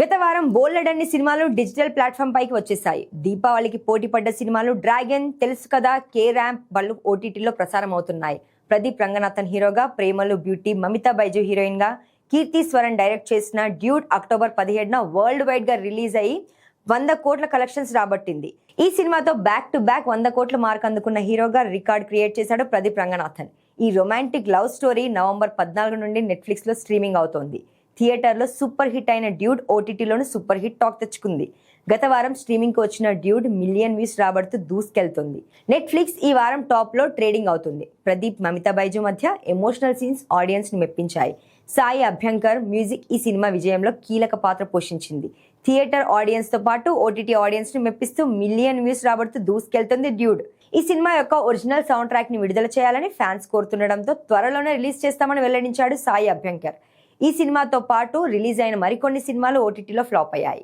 గత వారం బోలెడన్ని సినిమాలు డిజిటల్ ప్లాట్ఫామ్ పైకి వచ్చేసాయి. దీపావళికి పోటీ పడ్డ సినిమాలు డ్రాగన్, తెలుసు కదా, కే ర్యాంప్ బళ్ళు ఓటీటీలో ప్రసారం అవుతున్నాయి. ప్రదీప్ రంగనాథన్ హీరోగా, ప్రేమలు బ్యూటీ మమితా బైజు హీరోయిన్ గా, కీర్తి స్వరన్ డైరెక్ట్ చేసిన డ్యూడ్ అక్టోబర్ 17న వరల్డ్ వైడ్ గా రిలీజ్ అయ్యి 100 కోట్ల కలెక్షన్స్ రాబట్టింది. ఈ సినిమాతో బ్యాక్ టు బ్యాక్ 100 కోట్ల మార్క్ అందుకున్న హీరోగా రికార్డ్ క్రియేట్ చేశాడు ప్రదీప్ రంగనాథన్. ఈ రొమాంటిక్ లవ్ స్టోరీ నవంబర్ 14 నుండి నెట్ఫ్లిక్స్ లో స్ట్రీమింగ్ అవుతోంది. థియేటర్లో సూపర్ హిట్ అయిన డ్యూడ్ ఓటీటీలోను సూపర్ హిట్ టాక్ తెచ్చుకుంది. గత వారం స్ట్రీమింగ్కి వచ్చిన డ్యూడ్ మిలియన్ వ్యూస్ రాబడుతూ దూసుకెళ్తుంది. నెట్ఫ్లిక్స్ ఈ వారం టాప్ లో ట్రేడింగ్ అవుతుంది. ప్రదీప్, మమితా బైజు మధ్య ఎమోషనల్ సీన్స్ ఆడియన్స్ ని మెప్పించాయి. సాయి అభ్యంకర్ మ్యూజిక్ ఈ సినిమా విజయంలో కీలక పాత్ర పోషించింది. థియేటర్ ఆడియన్స్ తో పాటు ఓటీటీ ఆడియన్స్ ని మెప్పిస్తూ మిలియన్ వ్యూస్ రాబడుతూ దూసుకెళ్తుంది డ్యూడ్. ఈ సినిమా యొక్క ఒరిజినల్ సౌండ్ ట్రాక్ ని విడుదల చేయాలని ఫ్యాన్స్ కోరుతుండడంతో త్వరలోనే రిలీజ్ చేస్తామని వెల్లడించాడు సాయి అభ్యంకర్. ఈ సినిమాతో పాటు రిలీజ్ అయిన మరికొన్ని సినిమాలు ఓటీటీలో ఫ్లాప్ అయ్యాయి.